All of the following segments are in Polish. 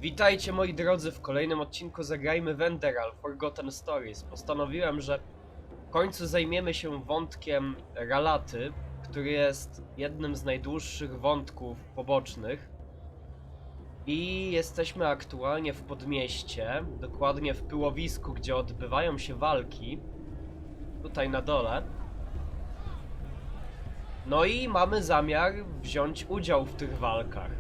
Witajcie moi drodzy w kolejnym odcinku Zagrajmy w Enderal Forgotten Stories. Postanowiłem, że w końcu zajmiemy się wątkiem Rhalaty, który jest jednym z najdłuższych wątków pobocznych. I jesteśmy aktualnie w Podmieście, dokładnie w pyłowisku, gdzie odbywają się walki. Tutaj na dole. No i mamy zamiar wziąć udział w tych walkach.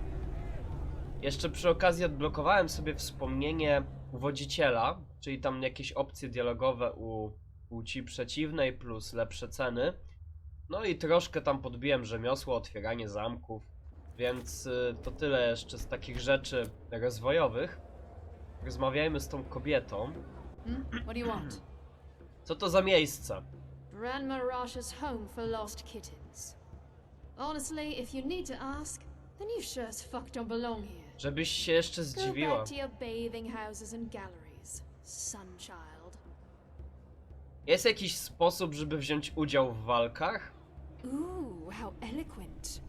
Jeszcze przy okazji odblokowałem sobie wspomnienie uwodziciela, czyli tam jakieś opcje dialogowe u płci przeciwnej plus lepsze ceny. No i troszkę tam podbiłem rzemiosło, otwieranie zamków, więc to tyle jeszcze z takich rzeczy rozwojowych. Rozmawiajmy z tą kobietą. What do you want? Co to za miejsce? Grandma Rasha's home for lost kittens. Honestly, if you need to ask, then you sure as fuck don't belong here. Żebyś się jeszcze Go zdziwiła. back to your bathing houses and galleries, sunchild. Jest jakiś sposób, żeby wziąć udział w walkach? Ooh, how eloquent.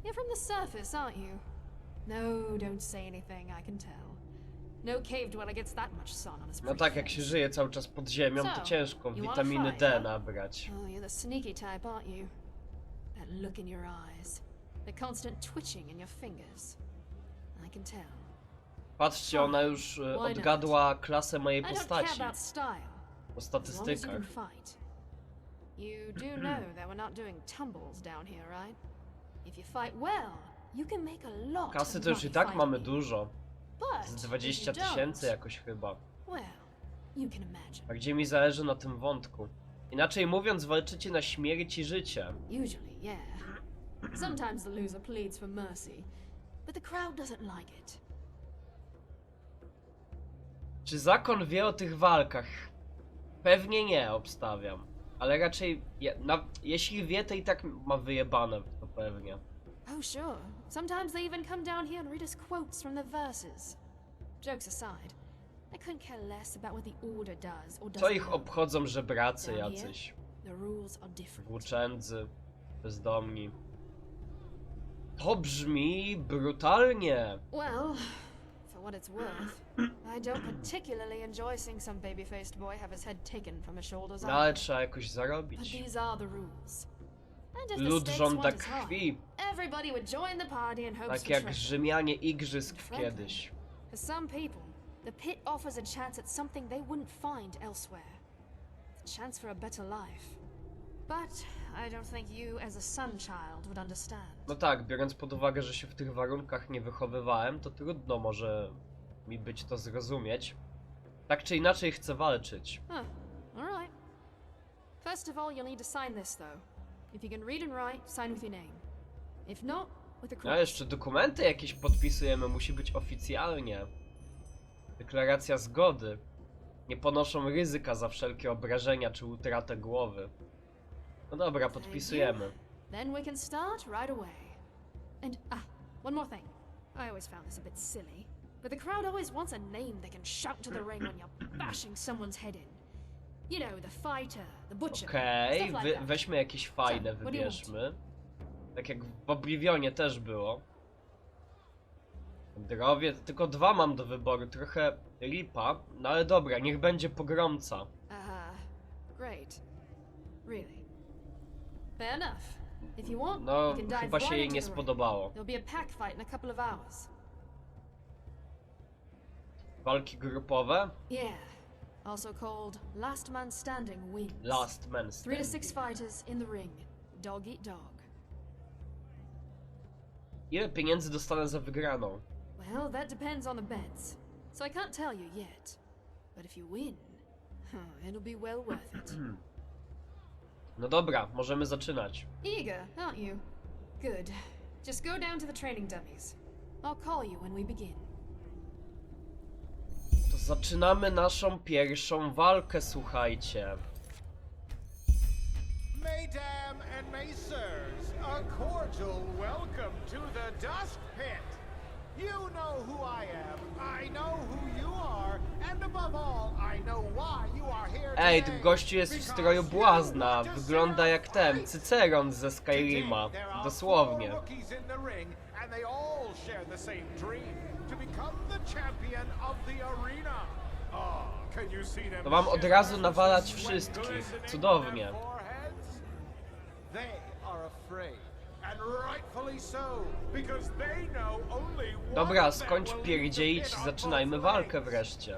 You're from the surface, aren't you? No, don't say anything, I can tell. No cave dweller gets that much sun on his No tak, jak się żyje cały czas pod ziemią, to ciężko witaminy D nabrać. Oh, you're the sneaky type, aren't you? That look in your eyes, the constant twitching in your fingers. I can tell. Patrzcie, ona już odgadła klasę mojej I don't care postaci about style, po as long as you statystykach. can fight. You do know that we're not doing tumbles down here, right? If you fight well, you can make a lot Kasy of to już i money tak fighting mamy it. dużo. But Z if 20 you don't, tysięcy jakoś chyba. well, you can imagine. A gdzie mi zależy na tym wątku? Inaczej mówiąc, walczycie na śmierć i życie. Usually, yeah. Sometimes the loser pleads for mercy, but the crowd doesn't like it. Czy zakon wie o tych walkach? Pewnie nie, obstawiam. Ale raczej, jeśli wie, to i tak ma wyjebane, to pewnie. Oh, sure. Sometimes they even come down here and read us quotes from the verses. Jokes aside, I couldn't care less about what the order does or Co doesn't ich do. obchodzą żebracy Down here, jacyś? the rules are different. Włóczędzy, bezdomni. To brzmi brutalnie. Well, for what it's worth, I don't particularly enjoy seeing some baby-faced boy have his head taken from his shoulders. No ale trzeba jakoś But zarobić. these are the rules. And if the Lud stakes żąda weren't as high, krwi, everybody would join the party in hopes tak for jak treasure. Rzymianie igrzysk kiedyś. For some people, the pit offers a chance at something they wouldn't find elsewhere. The chance for a better life. But I don't think you as a sun child would understand. No tak, biorąc pod uwagę, że się w tych warunkach nie wychowywałem, to trudno może mi być to zrozumieć. Tak czy inaczej chcę walczyć. Huh. All right. First of all, you'll need to sign this though. If you can read and write, sign with your name. If not, with a No cross. jeszcze dokumenty jakieś podpisujemy, musi być oficjalnie. Deklaracja zgody. Nie ponoszą ryzyka za wszelkie obrażenia czy utratę głowy. No dobra, podpisujemy. Then we can start right away. And one more thing. I always found this a bit silly, but the crowd always wants a name they can shout to the ring when you're bashing someone's head in. You know, the fighter, the butcher, Okej, stuff like that. weźmy jakieś fajne, what do you want? wybierzmy. Tak jak w Oblivionie też było. Drowie, tylko dwa mam do wyboru, trochę lipa, no ale dobra, niech będzie pogromca. Great. Really. Fair enough. If you want, No, you can dive chyba się right jej into nie the ring. spodobało. There'll be a pack fight in a couple of hours. Walki grupowe? Yeah. Also called Last Man Standing wins. Last Man 3 to 6 Standing. fighters in the ring. Dog eat dog. Ile pieniędzy dostanę za wygraną? Well, that depends on the bets. So I can't tell you yet. But if you win, it'll be well worth it. No dobra, możemy zaczynać. Eager, aren't you? Good. Just go down to the training dummies. I'll call you when we begin. To zaczynamy naszą pierwszą walkę, słuchajcie. Mesdames and messieurs, a cordial welcome to the Dust Pit. You know who I am, I know who you are, and above all, I know why you are here today. Ej, ten gościu jest w stroju błazna. Wygląda jak ten, Cyceron ze Skyrima. Dosłownie. become the champion of the arena. Oh, can you see them? To mam od razu nawalać wszystkich. Cudownie. They are afraid, and rightfully so, because they know only one Dobra, skończ pierdzielić i zaczynajmy walkę wreszcie.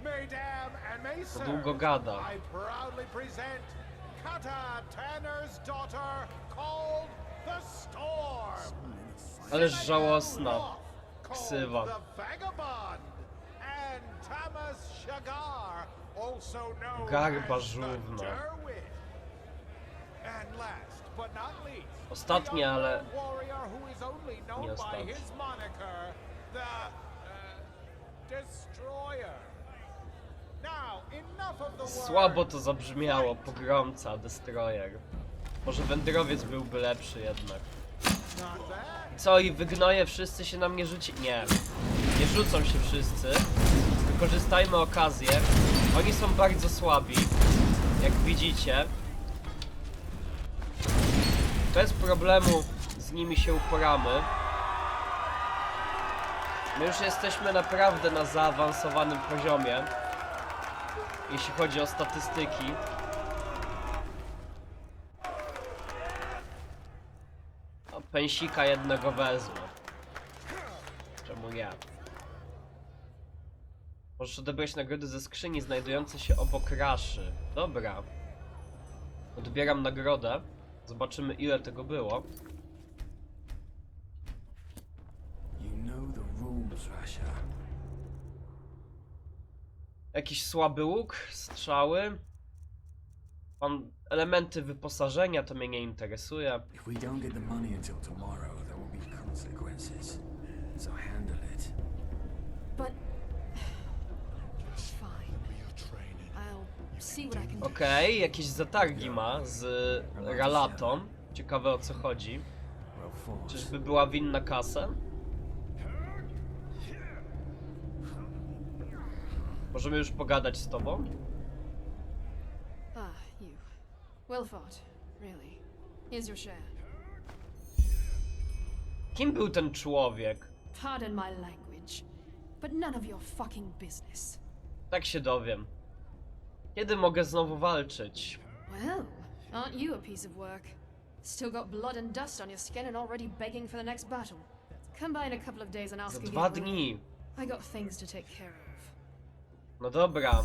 Madame and Macer, To długo gada. I proudly present Kata Tanner's daughter called the Storm. Ależ żałosna ksywa. The Vagabond and Thomas Shagar, also known Garba as the żółwna. Derwish. And last but not least, Ostatnie, ale the warrior who is only known nie by ostatnie. his moniker, the Destroyer. Now, enough of the Słabo to zabrzmiało, pogromca, destroyer. Może wędrowiec byłby lepszy jednak. Not bad. Co, i wygnoje wszyscy się na mnie rzuci? Nie. Nie rzucą się wszyscy. Wykorzystajmy okazję. Oni są bardzo słabi, jak widzicie. Bez problemu z nimi się uporamy. My już jesteśmy naprawdę na zaawansowanym poziomie, jeśli chodzi o statystyki. A pensika jednego wezmę. Czemu nie? Możesz odebrać nagrody ze skrzyni znajdującej się obok raszy. Dobra. Odbieram nagrodę. Zobaczymy, ile tego było. Jakiś słaby łuk, strzały. Elementy wyposażenia, to mnie nie interesuje. If we don't get the money until tomorrow, there will be consequences. So handle it. But fine. I'll see what I can do. Okej, jakieś zatargi ma z Rhalatą. Ciekawe, o co chodzi. Well, force. Czyżby była winna kasę? Możemy już pogadać z tobą? Ah, you. Well fought, really. Here's your share. Kim był ten człowiek? Pardon my language, but none of your fucking business. Tak się dowiem. Kiedy mogę znowu walczyć? Well, aren't you a piece of work? Still got blood and dust on your skin and already begging for the next battle. Come by in a couple of days and ask Za again. 2 dni. I got things to take care of. No dobra.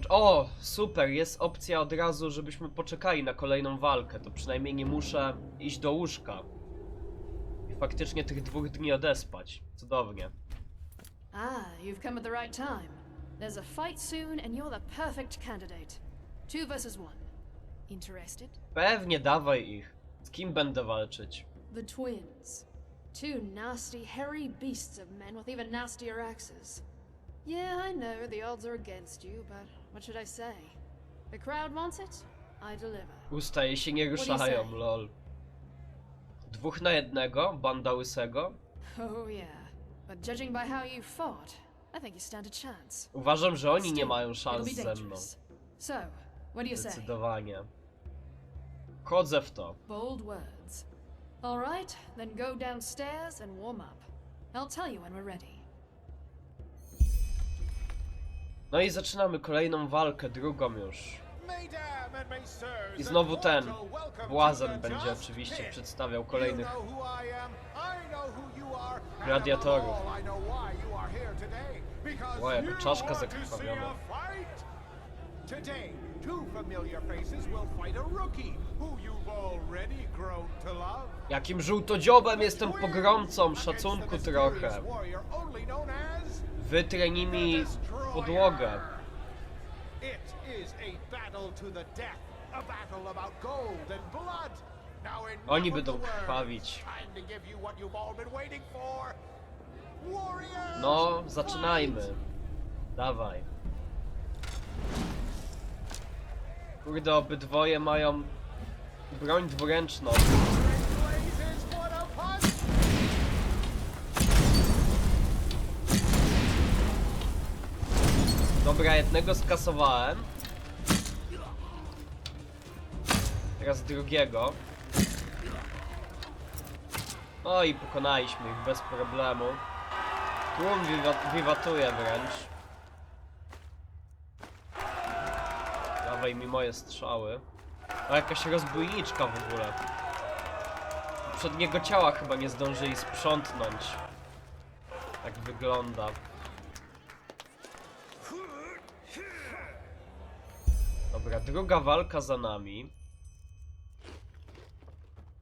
O, super, jest opcja od razu, żebyśmy poczekali na kolejną walkę. To przynajmniej nie muszę iść do łóżka. I faktycznie tych 2 dni odespać. Cudownie. Ah, you've come at the right time. There's a fight soon and you're the perfect candidate. 2 versus 1. Interested? Pewnie, dawaj ich. Z kim będę walczyć? The twins. 2 nasty, hairy beasts of men with even nastier axes. Yeah, I know the odds are against you, but what should I say? The crowd wants it, I deliver. Usta jej się nie ruszają, lol. 2 na 1, banda łysego. Oh yeah, but judging by how you fought, I think you stand a chance. Uważam, że oni nie Still, mają szans it'll be ze mną. dangerous. So, what do you say? Zdecydowanie. Wchodzę w to. Bold words. All right, then go downstairs and warm up. I'll tell you when we're ready. No i zaczynamy kolejną walkę, drugą już. Madame and Messers, I znowu ten a cordial welcome błazen to the będzie Dust oczywiście Pit. przedstawiał kolejnych You know who I am, I know who you are, and gladiatorów. above all, I know why you are here today, because O, jaka you czaszka want to see zakrwawiona. a fight. Today, 2 familiar faces will fight a rookie who you've already grown to love. Jakim żółtodziobem jestem pogromcą, szacunku trochę. Wytrę nimi podłogę. It is a battle to the death, a battle about gold and blood. Now enough Oni of będą the words. krwawić. Time to give you what you've all been waiting for. Warriors, No, zaczynajmy. Dawaj. Kurde, obydwoje mają broń dwuręczną. blazes, what a punch! Dobra, jednego skasowałem. Teraz drugiego. No i pokonaliśmy ich bez problemu. Tłum wiwatuje wręcz. Dawaj mi moje strzały. A jakaś rozbójniczka w ogóle. Przedniego ciała chyba nie zdążyli sprzątnąć. Tak wygląda. Dobra, druga walka za nami.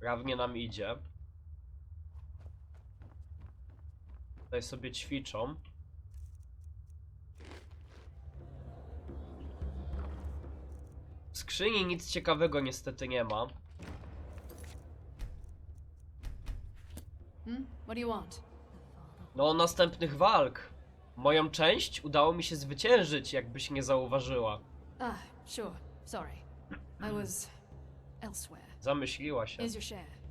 Prawnie nam idzie. Tutaj sobie ćwiczą. W skrzyni nic ciekawego niestety nie ma. What do you want? No, następnych walk. Moją część udało mi się zwyciężyć, jakbyś nie zauważyła. Ah, sure. Sorry. I was elsewhere. Zamyśliła się. Here's your share.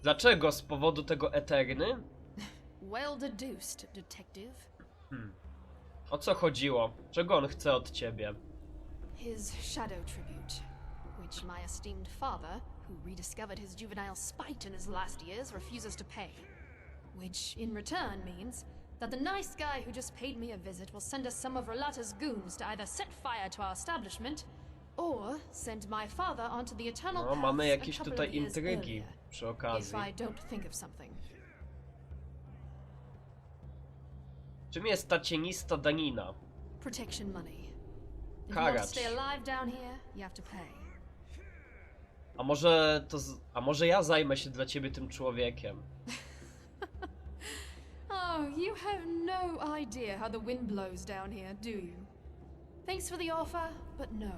Dlaczego? Z powodu tego Eterny? Well deduced, detective. O co chodziło? Czego on chce od ciebie? His shadow tribute, which my esteemed father, who rediscovered his juvenile spite in his last years, refuses to pay. Which, in return, means that the nice guy who just paid me a visit will send us some of Rhalata's goons to either set fire to our establishment, or send my father onto the eternal No, paths mamy a jakieś couple tutaj of years intrygi earlier, przy if okazji. I don't think of something. Czym jest ta cienista danina? Protection money. If you want to Gracz. stay alive down here, you have to pay. A może ja zajmę się dla ciebie tym człowiekiem? Oh, you have no idea how the wind blows down here, do you? Thanks for the offer, but no.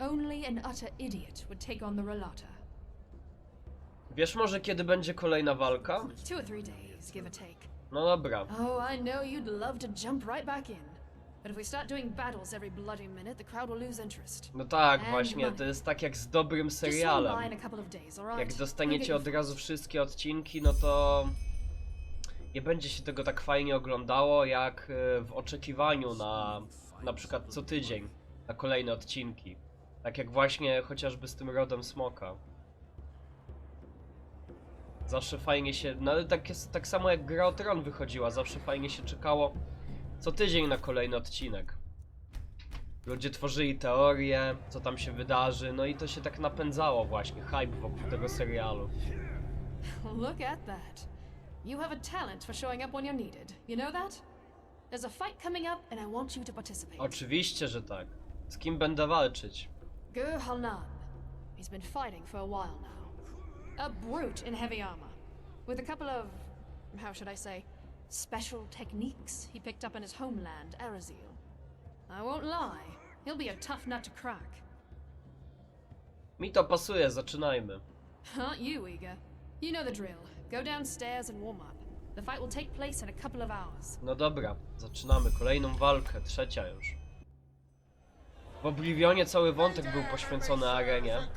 Only an utter idiot would take on the Rhalata. Wiesz może kiedy będzie kolejna walka? 2 or 3 days, give or take. No dobra. Oh, I know you'd love to jump right back in. But if we start doing battles every bloody minute, the crowd will lose interest. No tak, And właśnie, money. to jest tak jak z dobrym Just swing by serialem. in a couple of days, all right? Jak I'll dostaniecie get od you razu wszystkie odcinki, no to nie będzie się tego tak fajnie oglądało, jak w oczekiwaniu na przykład co tydzień na kolejne odcinki. Tak jak właśnie chociażby z tym rodem smoka. Zawsze fajnie się, no ale tak samo jak Gra o Tron wychodziła, zawsze fajnie się czekało co tydzień na kolejny odcinek. Ludzie tworzyli teorie, co tam się wydarzy, no i to się tak napędzało właśnie, hype wokół tego serialu. Look at that. You have a talent for showing up when you're needed. You know that? There's a fight coming up and I want you to participate. Oczywiście, że tak. Z kim będę walczyć? Halnan. He's been fighting for a while now. A brute in heavy armor. With a couple of, how should I say, special techniques he picked up in his homeland, Arazil. I won't lie, he'll be a tough nut to crack. Mi to pasuje, zaczynajmy. Aren't you eager? You know the drill. Go downstairs and warm up. The fight will take place in a couple of hours. No dobra, zaczynamy kolejną walkę, trzecia już. W Oblivionie cały wątek był poświęcony arenie.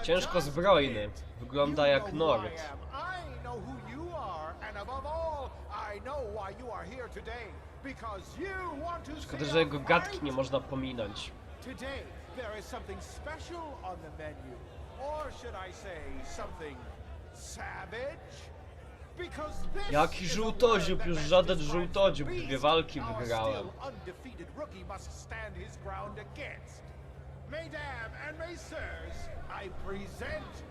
Ciężko zbrojny, wygląda jak Nord. Szkoda, że jego gadki nie można pominąć. Jaki żółtodziób, już żaden żółtodziób, 2 walki wygrałem. Mesdames and messieurs, I present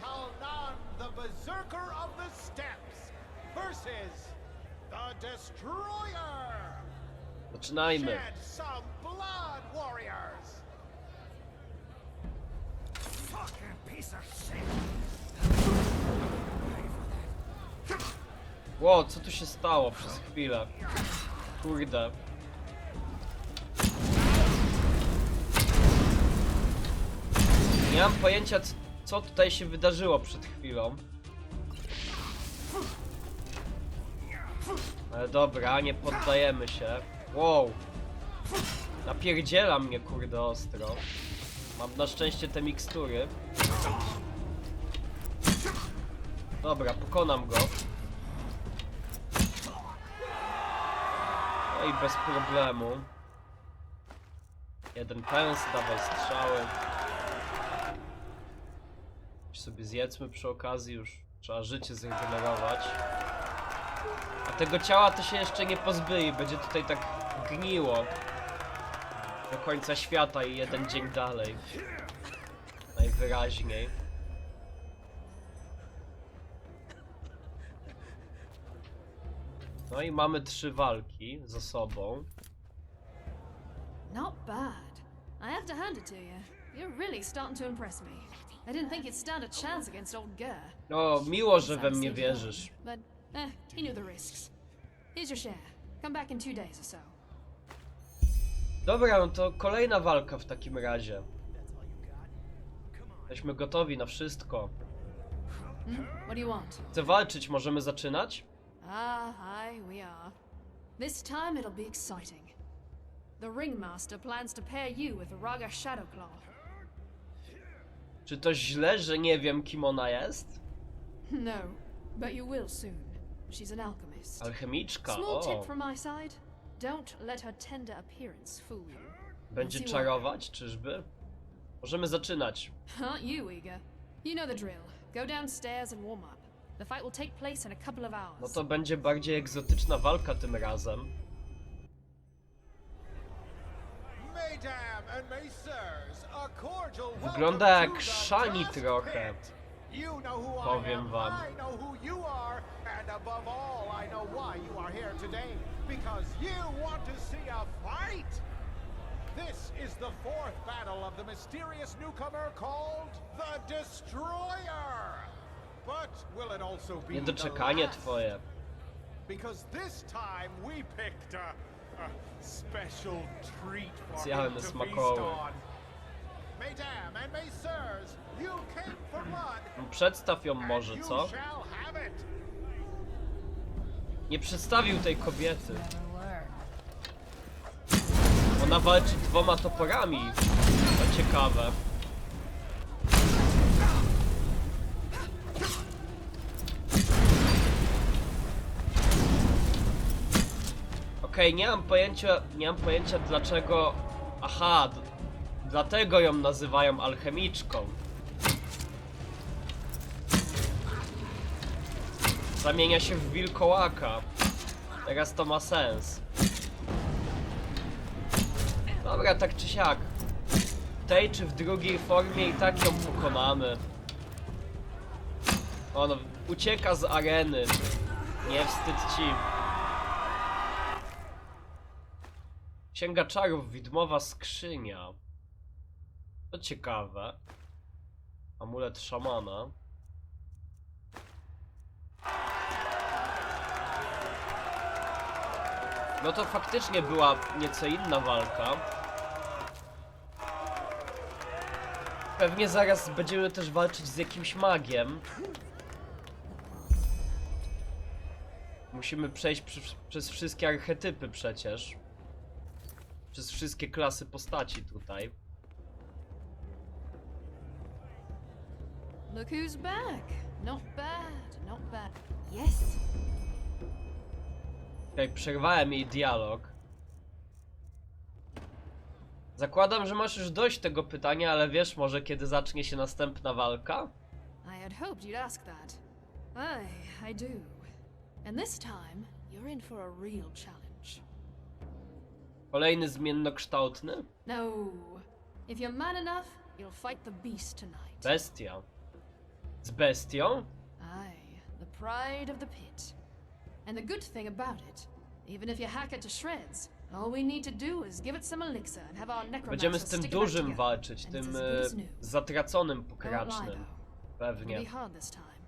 Halnan, the Berserker of the Steppes, versus the Destroyer. Zaczynajmy. Shed some blood, warriors. Fucking piece of shit. Ło, co tu się stało przez chwilę? Kurde. Nie mam pojęcia, co tutaj się wydarzyło przed chwilą. Ale dobra, nie poddajemy się. Wow. Napierdziela mnie, kurde, ostro. Mam na szczęście te mikstury. Dobra, pokonam go. No i bez problemu. Jeden pęs, dawaj strzały. sobie zjedzmy przy okazji, już trzeba życie zregenerować. A tego ciała to się jeszcze nie pozbyli, będzie tutaj tak gniło do końca świata i jeden dzień dalej. Najwyraźniej. No i mamy 3 walki za sobą. Not bad. I have to hand it to you. You're really starting to impress me. I didn't think you'd stand a chance against old Gur. O, miło, że we mnie wierzysz. But, he knew the risks. Here's your share. Come back in 2 days or so. Dobra, no to kolejna walka w takim razie. Jesteśmy gotowi na wszystko. What do you want? Chcę walczyć, możemy zaczynać? Aye, we are. This time it'll be exciting. The Ringmaster plans to pair you with Raga Shadowclaw. Czy to źle, że nie wiem, kim ona jest? No, but you will soon. She's an alchemist. Alchemiczka, Small o. tip from my side. Don't let her tender appearance fool you. Będzie You'll see czarować, czyżby? Możemy zaczynać. why. Aren't you eager? You know the drill. Go downstairs and warm up. The fight will take place in a couple of hours. No to będzie bardziej egzotyczna walka tym razem. Mesdames and messieurs, a cordial Wygląda welcome jak to the Shani Dust trochę. Pit. You know who I Powiem am, wam. I know who you are, and above all, I know why you are here today. Because you want to see a fight! This is the 4th battle of the mysterious newcomer called the Destroyer! But will it also be Niedoczekanie the last? twoje. Because this time we picked a special treat for Specjalny, him to feast smakowy. on. Mesdames and messieurs, you came for blood, No, przedstaw ją and może, you co? shall have it. Nie przedstawił tej kobiety. Ona walczy 2 toporami. To ciekawe. Okej, nie mam pojęcia dlaczego... Aha, dlatego ją nazywają alchemiczką. Zamienia się w wilkołaka. Teraz to ma sens. Dobra, tak czy siak. W tej czy w drugiej formie i tak ją pokonamy. On ucieka z areny. Nie wstyd ci. Księga czarów, widmowa skrzynia. To ciekawe. Amulet szamana. No to faktycznie była nieco inna walka. Pewnie zaraz będziemy też walczyć z jakimś magiem. Musimy przejść przez wszystkie archetypy przecież. Przez wszystkie klasy postaci tutaj. Look who's back. Not bad, not bad. Yes. Okej, przerwałem jej dialog. Zakładam, że masz już dość tego pytania, ale wiesz może kiedy zacznie się następna walka? I had hoped you'd ask that. Aye, I do. And this time, you're in for a real challenge. Kolejny zmiennokształtny? No. If you're man enough, you'll fight the beast tonight. Bestia. Z bestią? Aye, the pride of the pit. And the good thing about it, even if you hack it to shreds, all we need to do is give it some elixir and have our necromancer Będziemy z tym stick it back dużym together, walczyć, and tym it's as good as new. zatraconym I won't lie, pokracznym. though. Pewnie. It'll be hard this time,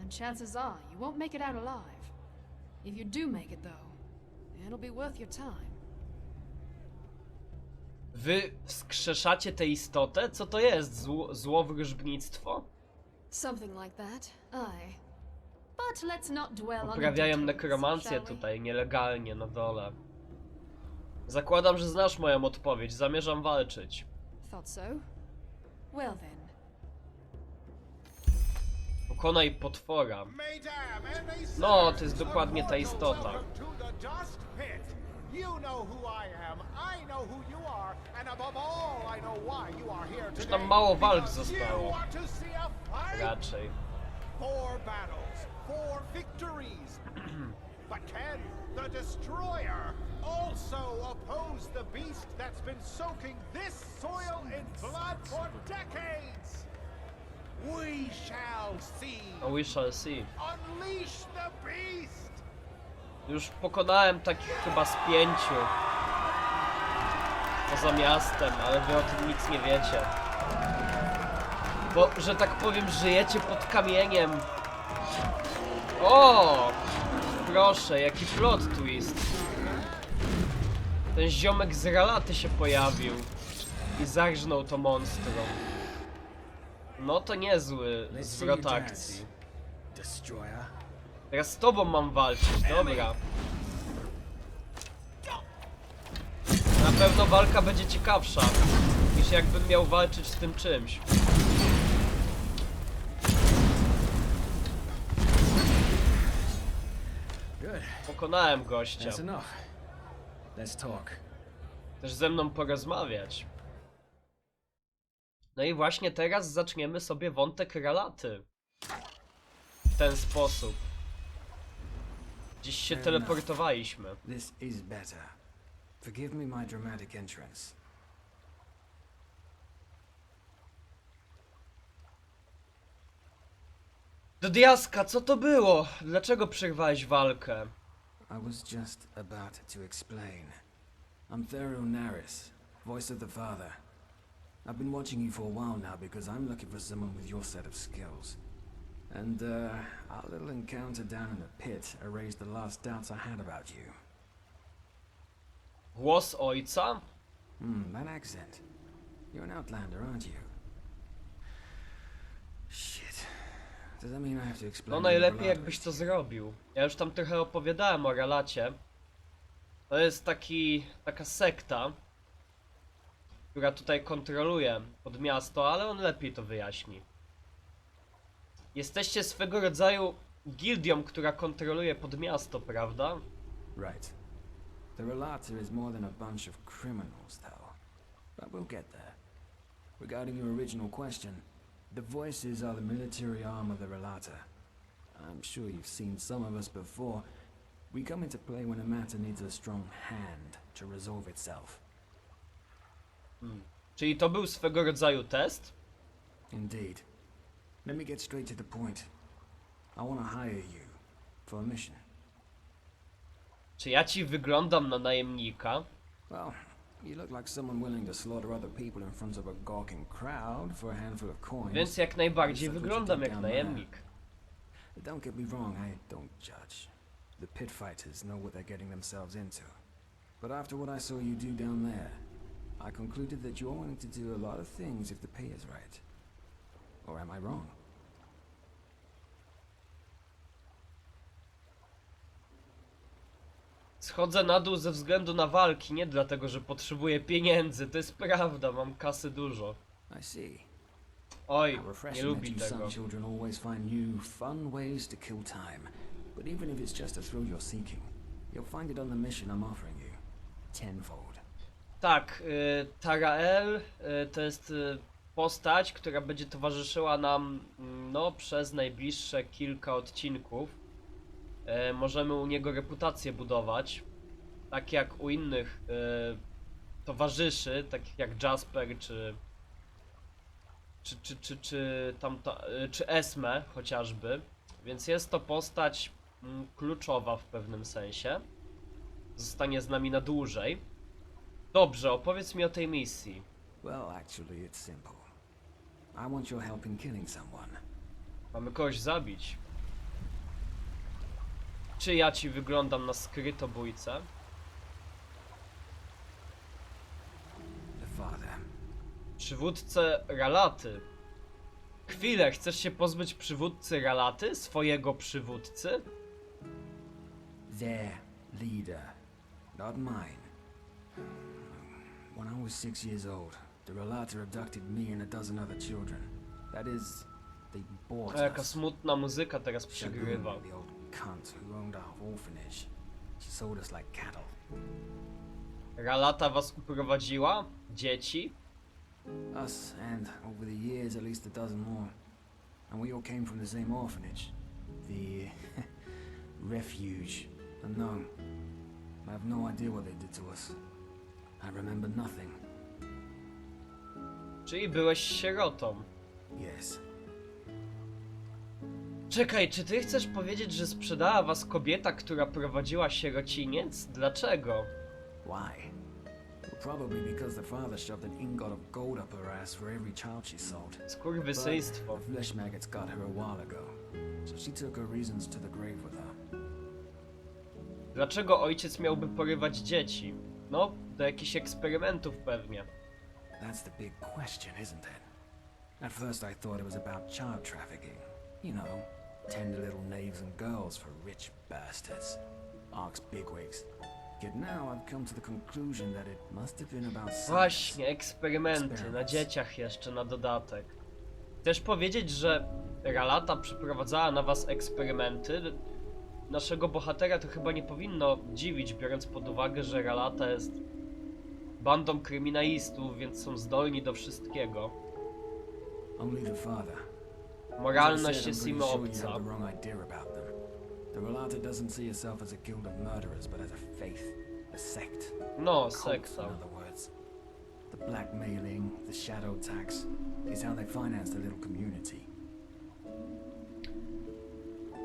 and chances are you won't make it out alive. If you do make it, though, it'll be worth your time. Wy wskrzeszacie tę istotę? Co to jest? Złowróżbnictwo? Something like that, aye. But let's not dwell on the Uprawiają details, nekromancję shall we? tutaj, nielegalnie, na dole. Zakładam, że znasz moją odpowiedź. Zamierzam walczyć. Thought so. Well then. Pokonaj potwora. Mesdames and messieurs, No, to jest dokładnie a ta cordial istota. welcome to the Dust Pit. You know who I am, I know who you are, and above all, I know why you are here Już today. tam mało walk Because you zostało. want to see a fight? Raczej. 4 battles, 4 victories. But can the Destroyer also oppose the beast that's been soaking this soil in blood for decades? We shall see. We shall see. Unleash the beast! Już pokonałem takich chyba z 5. Poza miastem, ale wy o tym nic nie wiecie. Bo, że tak powiem, żyjecie pod kamieniem. O! Proszę, jaki plot twist. Ten ziomek z Rhalaty się pojawił i zarżnął to monstrum. No to niezły zwrot akcji. Destroyer. Teraz z tobą mam walczyć, dobra. Na pewno walka będzie ciekawsza niż jakbym miał walczyć z tym czymś. Good. Pokonałem gościa. That's enough. Let's talk. Też ze mną porozmawiać. No i właśnie teraz zaczniemy sobie wątek Rhalaty. W ten sposób. Dziś się teleportowaliśmy. This is better. Forgive me my dramatic entrance. Do diaska, co to było? Dlaczego przerwałeś walkę? I was just about to explain. I'm Thero Naris, voice of the Father. I've been watching you for a while now because I'm looking for someone with your set of skills. And, our little encounter down in the pit erased the last doubts I had about you. Głos ojca? That accent. You're an outlander, aren't you? Shit. Does that mean I have to explain? No who najlepiej Rhalata jakbyś is to to you? zrobił. Ja już tam trochę opowiadałem o Rhalacie. To jest taka sekta, która tutaj kontroluje pod miasto, ale on lepiej to wyjaśni. Jesteście swego rodzaju gildią, która kontroluje pod miasto, prawda? Right. The Rhalata is more than a bunch of criminals, though. But we'll get there. Regarding your original question, the voices are the military arm of the Rhalata. I'm sure you've seen some of us before. We come into play when a matter needs a strong hand to resolve itself. Czyli to był swego rodzaju test? Indeed. Let me get straight to the point. I want to hire you for a mission. Czy ja ci wyglądam na najemnika? Well, you look like someone willing to slaughter other people in front of a gawking crowd for a handful of coins. Więc jak najbardziej That's what you wyglądam did jak down there. najemnik. Don't get me wrong, I don't judge. The pit fighters know what they're getting themselves into. But after what I saw you do down there, I concluded that you're willing to do a lot of things if the pay is right. Or am I wrong? Schodzę na dół ze względu na walki, nie dlatego, że potrzebuję pieniędzy. To jest prawda, mam kasy dużo. I see. Oj, How nie refreshing lubi that you tego. some children always find new, fun ways to kill time. But even if it's just a thrill you're seeking, you'll find it on the mission I'm offering you. Tenfold. Tak, Tarael to jest postać, która będzie towarzyszyła nam no, przez najbliższe kilka odcinków. Możemy u niego reputację budować, tak jak u innych towarzyszy, takich jak Jasper czy Esme chociażby. Więc jest to postać kluczowa w pewnym sensie. Zostanie z nami na dłużej. Dobrze, opowiedz mi o tej misji. Well, actually, it's simple. I want your help in killing someone. Mamy kogoś zabić. Czy ja ci wyglądam na skrytobójcę? The father. Przywódcę Rhalaty. Chwilę, chcesz się pozbyć przywódcy Rhalaty? Swojego przywódcy? Their leader, not mine. When I was 6 years old, the Rhalata abducted me and a dozen other children. That is, they bought A jaka us. smutna muzyka teraz przygrywa. Shagun, the old cunt who owned our orphanage. She sold us like cattle. Rhalata was uprowadziła? Dzieci? Us, and over the years at least a dozen more. And we all came from the same orphanage. The refuge. Unknown. I have no idea what they did to us. I remember nothing. Czyli byłeś sierotą. Yes. Czekaj, czy ty chcesz powiedzieć, że sprzedała was kobieta, która prowadziła sierociniec? Dlaczego? Why? Well, probably because the father shoved an ingot of gold up her ass for every child she sold. Skurwysyństwo. The flesh maggots got her a while ago, so she took her reasons to the grave with her. Dlaczego ojciec miałby porywać dzieci? No, do jakichś eksperymentów pewnie. That's the big question, isn't it? At first I thought it was about child trafficking. You know, tender little knaves and girls for rich bastards. Ark's bigwigs. Yet now I've come to the conclusion that it must have been about science. Właśnie, eksperymenty na dzieciach jeszcze na dodatek. Chcesz powiedzieć, że Rhalata przeprowadzała na was eksperymenty? Naszego bohatera to chyba nie powinno dziwić, biorąc pod uwagę, że Rhalata jest bandą kryminalistów, więc są zdolni do wszystkiego. Only the father. Moralność jest im obca. The Rhalata doesn't see herself as a guild of murderers, but as a faith, a sect. No, Cult, sekta. in other words. The blackmailing, the shadow tax, is how they finance the little community.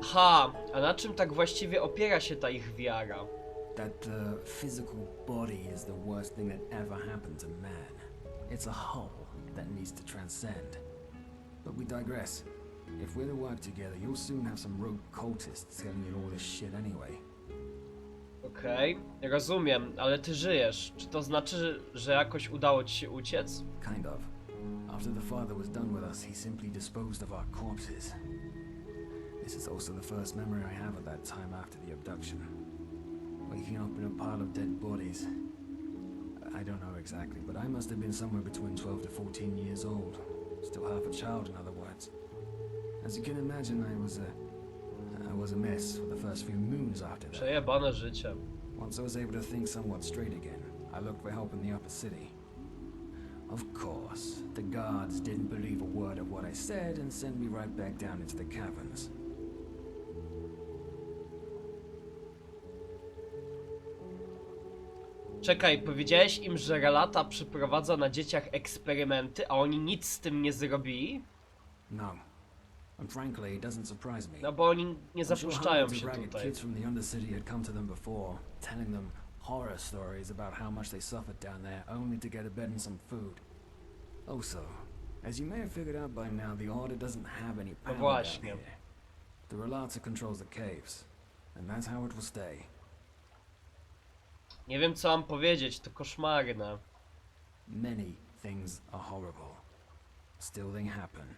Ha, a na czym tak właściwie opiera się ta ich wiara? That the physical body is the worst thing that ever happened to man. It's a whole that needs to transcend. But we digress. If we're to work together, you'll soon have some rogue cultists telling you all this shit anyway. Okej, rozumiem, ale ty żyjesz. Czy to znaczy, że jakoś udało ci się uciec? Kind of. After the father was done with us, he simply disposed of our corpses. This is also the first memory I have of that time after the abduction. Waking up in a pile of dead bodies. I don't know exactly, but I must have been somewhere between 12 to 14 years old. Still half a child, in other words. As you can imagine, I was a mess for the first few moons after that. Przejebane życie. Once I was able to think somewhat straight again, I looked for help in the upper city. Of course, the guards didn't believe a word of what I said and sent me right back down into the caverns. Czekaj, powiedziałeś im, że Rhalata przeprowadza na dzieciach eksperymenty, a oni nic z tym nie zrobili? No. And frankly, it doesn't surprise me. No bo oni nie I'm sure zapuszczają hundreds się of ragged tutaj. kids from the Undercity had come to them before, telling them horror stories about how much they suffered down there only to get a bed and some food. Also, as you may have figured out by now, the Order doesn't have any power down właśnie. here. The Rhalata controls the caves, and that's how it will stay. Nie wiem co mam powiedzieć, to koszmarne. Many things are horrible. Still they happen.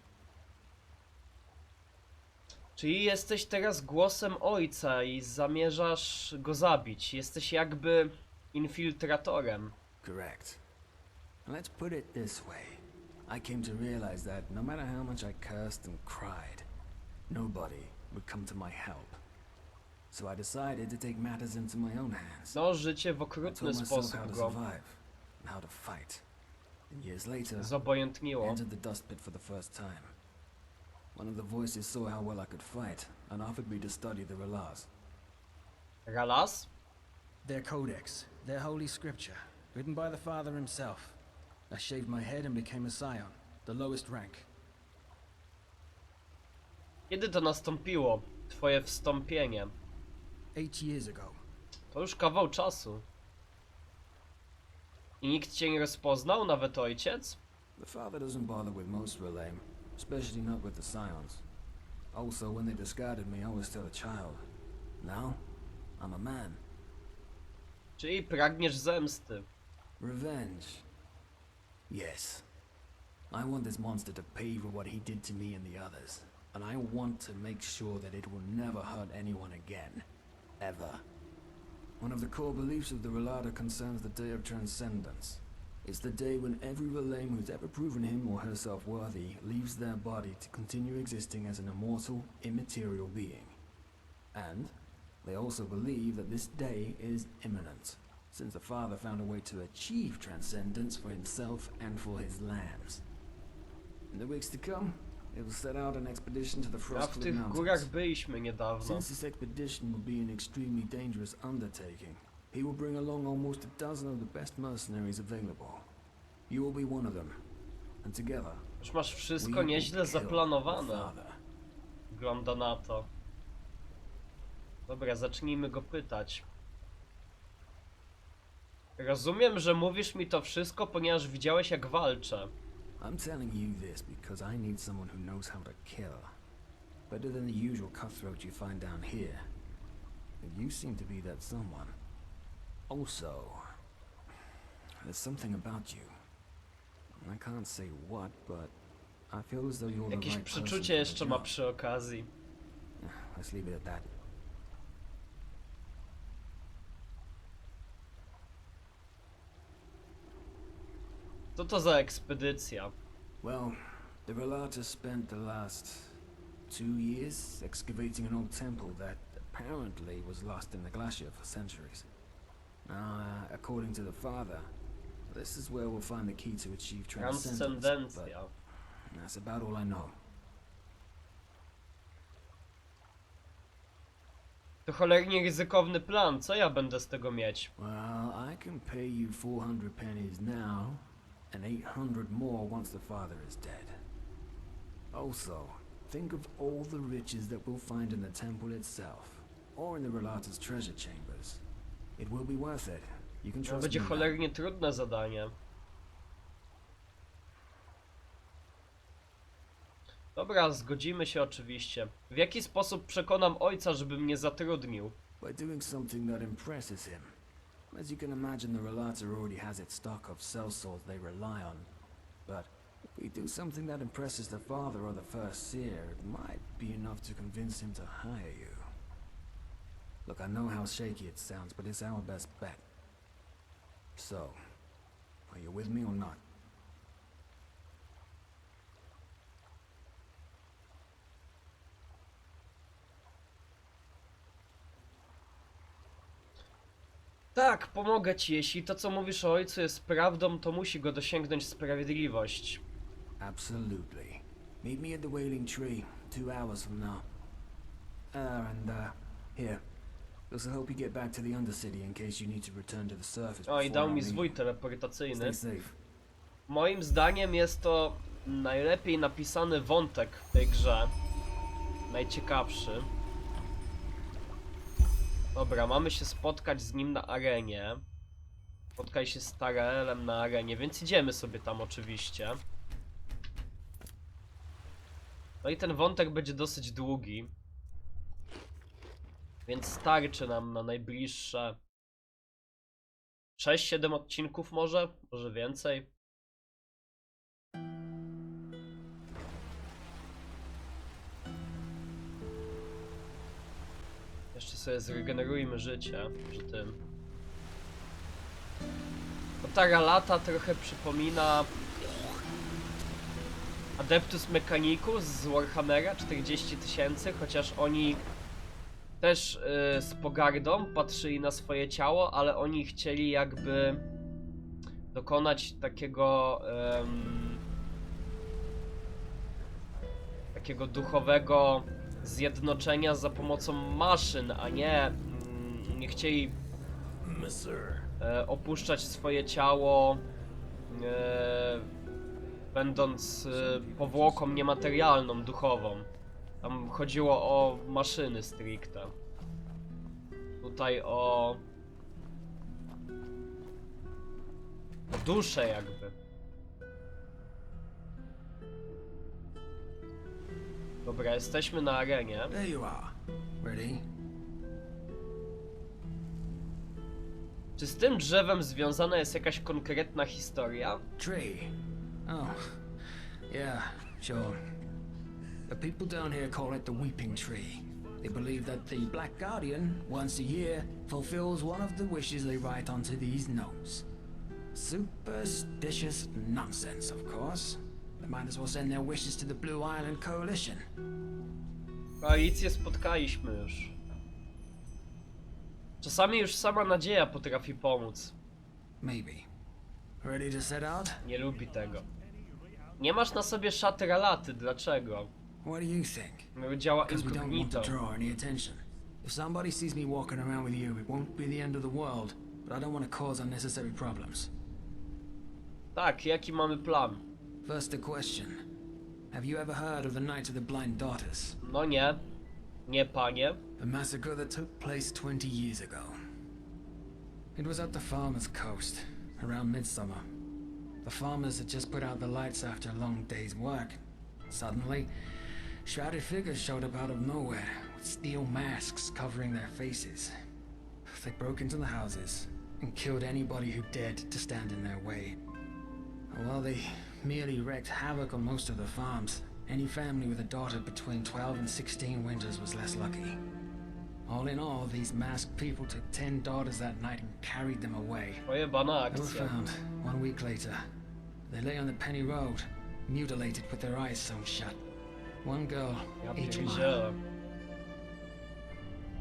Czyli jesteś teraz głosem ojca i zamierzasz go zabić. Jesteś jakby infiltratorem. Correct. Let's put it this way. I came to realize that no matter how much I cursed and cried, nobody would come to my help. So I decided to take matters into my own hands. No, życie w I okrutny told myself how sposób to go survive and how to fight. And years later, I zobojętniło. entered the dust pit for the first time. One of the voices saw how well I could fight and offered me to study the Rhalats. Ralas? Their codex, their holy scripture, written by the Father himself. I shaved my head and became a scion, the lowest rank. Kiedy to nastąpiło? Twoje wstąpienie? 8 years ago. To już kawał czasu. I nikt cię nie rozpoznał, nawet ojciec? The Father doesn't bother with most Relame, especially not with the scions. Also, when they discarded me, I was still a child. Now, I'm a man. Czyli pragniesz zemsty. Revenge. Yes. I want this monster to pay for what he did to me and the others. And I want to make sure that it will never hurt anyone again. Ever. One of the core beliefs of the Rhalata concerns the Day of Transcendence. It's the day when every Relame who's ever proven him or herself worthy leaves their body to continue existing as an immortal, immaterial being. And, They also believe that this day is imminent, since the father found a way to achieve transcendence for himself and for his lambs. In the weeks to come, they will set out an expedition to the A w Frostcliff tych Mountains. górach byliśmy niedawno. Since this expedition will be an extremely dangerous undertaking, he will bring along almost a dozen of the best mercenaries available. You will be one of them, and together Już masz we wszystko will nieźle kill the zaplanowane. father. Wygląda na to. Dobra, zacznijmy go pytać. Rozumiem, że mówisz mi to wszystko, ponieważ widziałeś, jak walczę. I'm telling you this because I need someone who knows how to kill. Better than the usual cutthroat you find down here. And you seem to be that someone. Also, there's something about you. I can't say what, but I feel as though you're the Jakieś right person przeczucie for the jeszcze ma job. przy okazji. Let's leave it at that. Co to za ekspedycja? Well, the Rhalata spent the last 2 years excavating an old temple that apparently was lost in the glacier for centuries. Now, according to the father, this is where we'll find the key to achieve transcendence, but Transcendencja. that's about all I know. To cholernie ryzykowny plan, co ja będę z tego mieć? Well, I can pay you 400 pennies now, and 800 more once the father is dead. Also, think of all the riches that we'll find in the temple itself, or in the Rhalata's treasure chambers. It will be worth it. You can To trust będzie me. cholernie trudne zadanie. Dobra, zgodzimy się oczywiście. W jaki sposób przekonam ojca, żeby mnie zatrudnił? By doing something that impresses him. As you can imagine, the Rhalata already has its stock of sellswords they rely on. But if we do something that impresses the father or the first seer, it might be enough to convince him to hire you. Look, I know how shaky it sounds, but it's our best bet. So, are you with me or not? Tak, pomogę ci. Jeśli to, co mówisz o ojcu jest prawdą, to musi go dosięgnąć sprawiedliwość. Absolutely. Meet me at the Wailing Tree 2 hours from now. Here. This will help you get back to the Undercity in case you need to return to the surface. O, i dał before mi our zwój meeting. teleportacyjny. Stay safe. Moim zdaniem jest to najlepiej napisany wątek w tej grze. Najciekawszy. Dobra, mamy się spotkać z nim na arenie. Spotkaj się z Taraelem na arenie, więc idziemy sobie tam oczywiście. No i ten wątek będzie dosyć długi. Więc starczy nam na najbliższe 6-7 odcinków może więcej. Jeszcze sobie zregenerujmy życie przy tym. No ta Rhalata trochę przypomina Adeptus Mechanicus z Warhammera 40 000, chociaż oni też z pogardą patrzyli na swoje ciało, ale oni chcieli jakby dokonać takiego duchowego zjednoczenia za pomocą maszyn, a nie chcieli opuszczać swoje ciało, będąc powłoką niematerialną, duchową. Tam chodziło o maszyny stricte. Tutaj o duszę jakby. Dobra, jesteśmy na arenie. There you are. Ready? Czy z tym drzewem związana jest jakaś konkretna historia? Tree. Oh, yeah, sure. The people down here call it the Weeping Tree. They believe that the Black Guardian, once a year, fulfills one of the wishes they write onto these notes. Superstitious nonsense, of course. They might as well send their wishes to the Blue Island Coalition. Koalicję spotkaliśmy już. Czasami już sama nadzieja potrafi pomóc. Maybe. Ready to set out? Nie lubi tego. Nie masz na sobie szaty Rhalaty, dlaczego? What do you think? No, działa Because we don't want incognito. to draw any attention. If somebody sees me walking around with you, it won't be the end of the world, but I don't want to cause unnecessary problems. Tak, jaki mamy plan? First, a question. Have you ever heard of the Night of the Blind Daughters? No nie. Nie, panie. The massacre that took place 20 years ago. It was at the farmer's coast, around midsummer. The farmers had just put out the lights after a long day's work. Suddenly, shrouded figures showed up out of nowhere, with steel masks covering their faces. They broke into the houses and killed anybody who dared to stand in their way. While they merely wreaked havoc on most of the farms, any family with a daughter between 12 and 16 winters was less lucky. All in all, these masked people took 10 daughters that night and carried them away. Pojebana They were akcja. found 1 week later. They lay on the penny road, mutilated with their eyes sewn shut. One girl, Ja each mile. pierdzielę.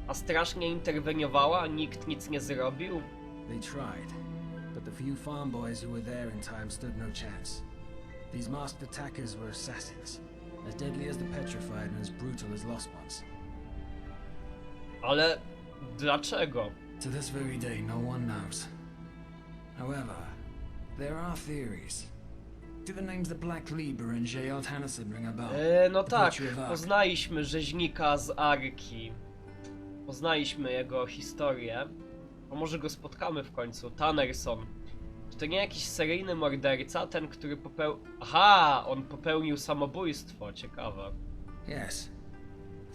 A strasznie interweniowała, nikt nic nie zrobił. They tried, but the few farm boys who were there in time stood no chance. These masked attackers were assassins, as deadly as the petrified and as brutal as lost ones. Ale dlaczego? To this very day, no one knows. However, there are theories. Do the names the Black Lieber and J.L. Hannison ring a bell? No The tak, Butcher of Ark. poznaliśmy rzeźnika z Arki. Poznaliśmy jego historię. A może go spotkamy w końcu. Tannerson. Czy to nie jakiś seryjny morderca? Ten, który Aha! On popełnił samobójstwo. Ciekawe. Yes.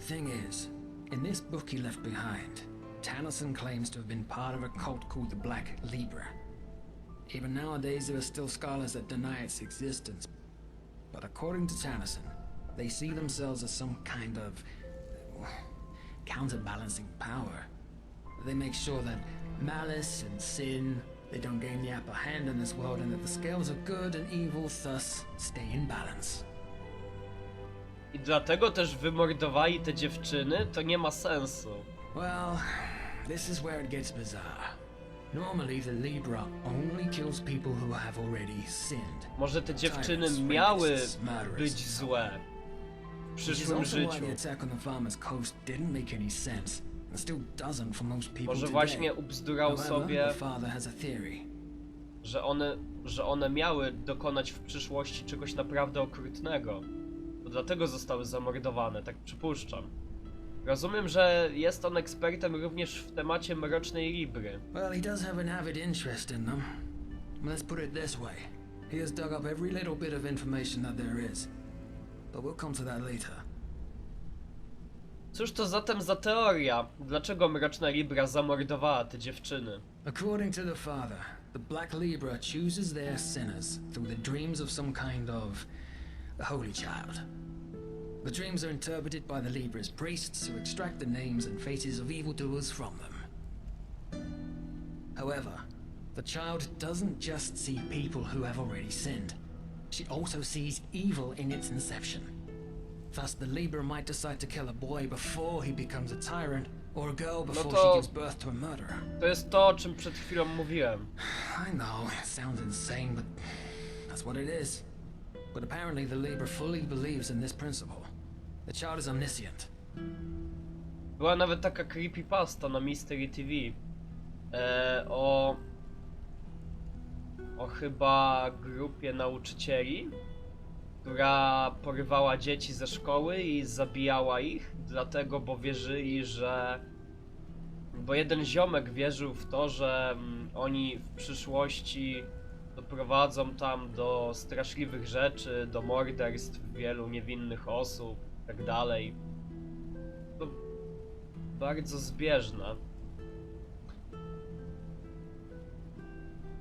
Thing is, in this book he left behind, Tannerson claims to have been part of a cult called the Black Lieber. Even nowadays there are still scholars that deny its existence. But according to Tannerson, they see themselves as some kind of counterbalancing power. They make sure that malice and sin, they don't gain the upper hand in this world, and that the scales of good and evil thus stay in balance. I dlatego też wymordowali te dziewczyny? To nie ma sensu. Well, this is where it gets bizarre. Normally the Libra only kills people who have already sinned. Może te dziewczyny Tyrants, miały rapists, murderers. być złe w Which is przyszłym also why życiu. the attack on the farmer's coast didn't make any sense, and still doesn't for most people Może today. właśnie ubzdurał However, sobie, the father has a theory. że one miały dokonać w przyszłości czegoś naprawdę okrutnego. To dlatego zostały zamordowane, tak przypuszczam. Rozumiem, że jest on ekspertem również w temacie mrocznej Libry. Well, he does have an avid interest in them. Let's put it this way. He has dug up every little bit of information that there is. But we'll come to that later. Cóż to zatem za teoria? Dlaczego mroczna Libra zamordowała te dziewczyny? According to the father, the Black Libra chooses their sinners through the dreams of some kind of a holy child. The dreams are interpreted by the Libra's priests who extract the names and faces of evildoers from them. However, the child doesn't just see people who have already sinned. She also sees evil in its inception. Thus, the Libra might decide to kill a boy before he becomes a tyrant, or a girl before to- she gives birth to a murderer. To jest to, o czym przed chwilą mówiłem. I know, it sounds insane, but that's what it is. But apparently the Libra fully believes in this principle. The child is omniscient. Była nawet taka creepypasta na Mystery TV o chyba grupie nauczycieli, która porywała dzieci ze szkoły i zabijała ich, dlatego, bo wierzyli, że... Bo jeden ziomek wierzył w to, że oni w przyszłości doprowadzą tam do straszliwych rzeczy, do morderstw wielu niewinnych osób i tak dalej. To bardzo zbieżne.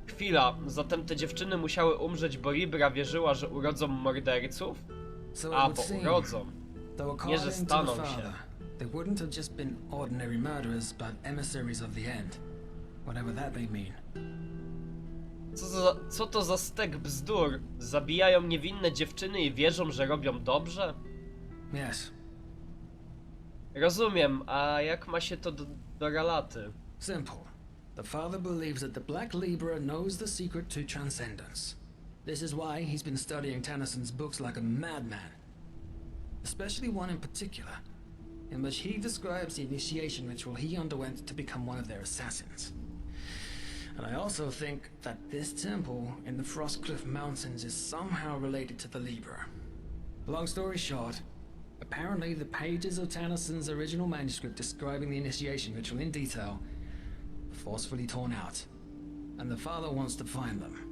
Chwila, zatem te dziewczyny musiały umrzeć, bo Libra wierzyła, że urodzą morderców? So A, it bo would seem, urodzą. though Nie, że according to the staną się. father, they wouldn't have just been ordinary murderers, but emissaries of the end. Whatever that may mean. Co to za stek bzdur? Zabijają niewinne dziewczyny i wierzą, że robią dobrze? Yes. Rozumiem, a jak ma się to do Rhalaty? Simple. The father believes that the Black Libra knows the secret to transcendence. This is why he's been studying Tennyson's books like a madman. Especially one in particular, in which he describes the initiation ritual he underwent to become one of their assassins. And I also think that this temple in the Frostcliff Mountains is somehow related to the Libra. Long story short, apparently the pages of Tennyson's original manuscript describing the initiation ritual in detail were forcefully torn out, and the father wants to find them.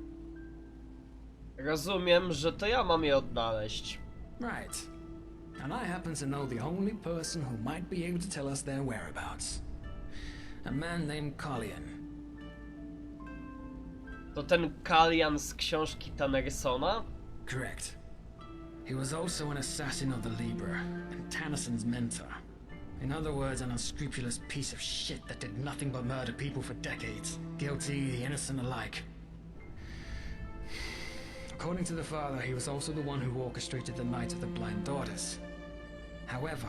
Rozumiem, że to ja mam je odnaleźć. Right. And I happen to know the only person who might be able to tell us their whereabouts. A man named Carlian. To ten Kalian z książki Tannersona? Correct. He was also an assassin of the Libra, and Tennyson's mentor. In other words, an unscrupulous piece of shit that did nothing but murder people for decades, guilty, the innocent alike. According to the father, he was also the one who orchestrated the Night of the Blind Daughters. However,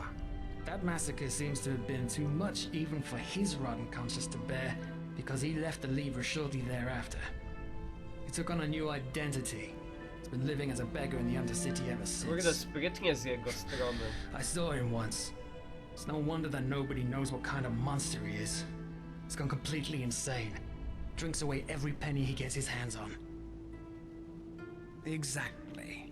that massacre seems to have been too much even for his rotten conscience to bear, because he left the Libra shortly thereafter. He took on a new identity. He's been living as a beggar in the Undercity ever Kurde, since. sprytnie z jego strony. I saw him once. It's no wonder that nobody knows what kind of monster he is. He's gone completely insane. Drinks away every penny he gets his hands on. Exactly.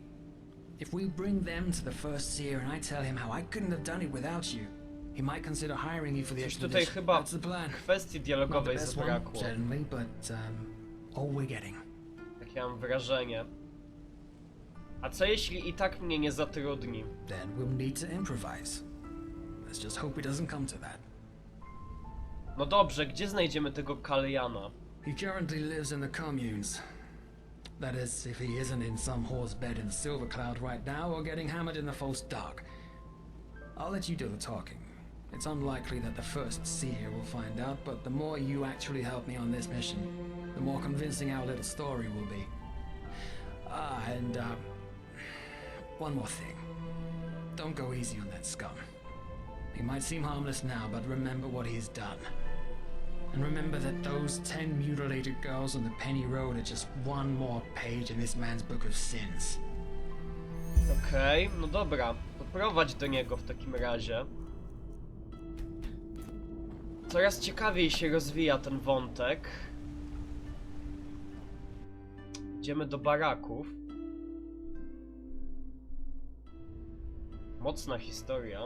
If we bring them to the first seer and I tell him how I couldn't have done it without you, he might consider hiring you for the Coś tutaj expedition. chyba That's the plan. kwestii Not the dialogowej best one, zabrakło. certainly, but all we're getting. Takie mam wrażenie. A co jeśli i tak mnie nie zatrudni? Then we'll need to improvise. Let's just hope it doesn't come to that. No dobrze, gdzie znajdziemy tego Kaliana? He currently lives in the communes. That is, if he isn't in some whore's bed in the Silver Cloud right now or getting hammered in the false dark. I'll let you do the talking. It's unlikely that the first seer will find out, but the more you actually help me on this mission, the more convincing our little story will be. And one more thing. Don't go easy on that scum. He might seem harmless now, but remember what he's done. And remember that those 10 mutilated girls on the Penny Road are just one more page in this man's book of sins. Okej, no dobra, to prowadź do niego w takim razie. Coraz ciekawiej się rozwija ten wątek. Idziemy do baraków. Mocna historia.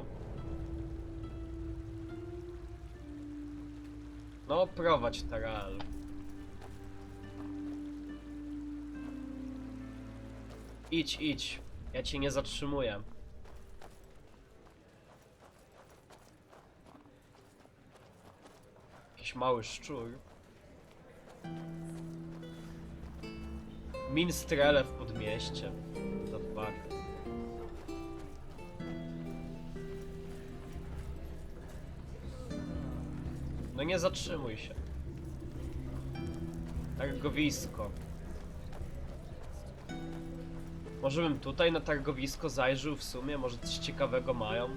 No, prowadź Tarael. Idź, idź. Ja cię nie zatrzymuję. Jakiś mały szczur. Minstrele w podmieście. To fakt. No nie zatrzymuj się. Targowisko. Może bym tutaj na targowisko zajrzył w sumie? Może coś ciekawego mają?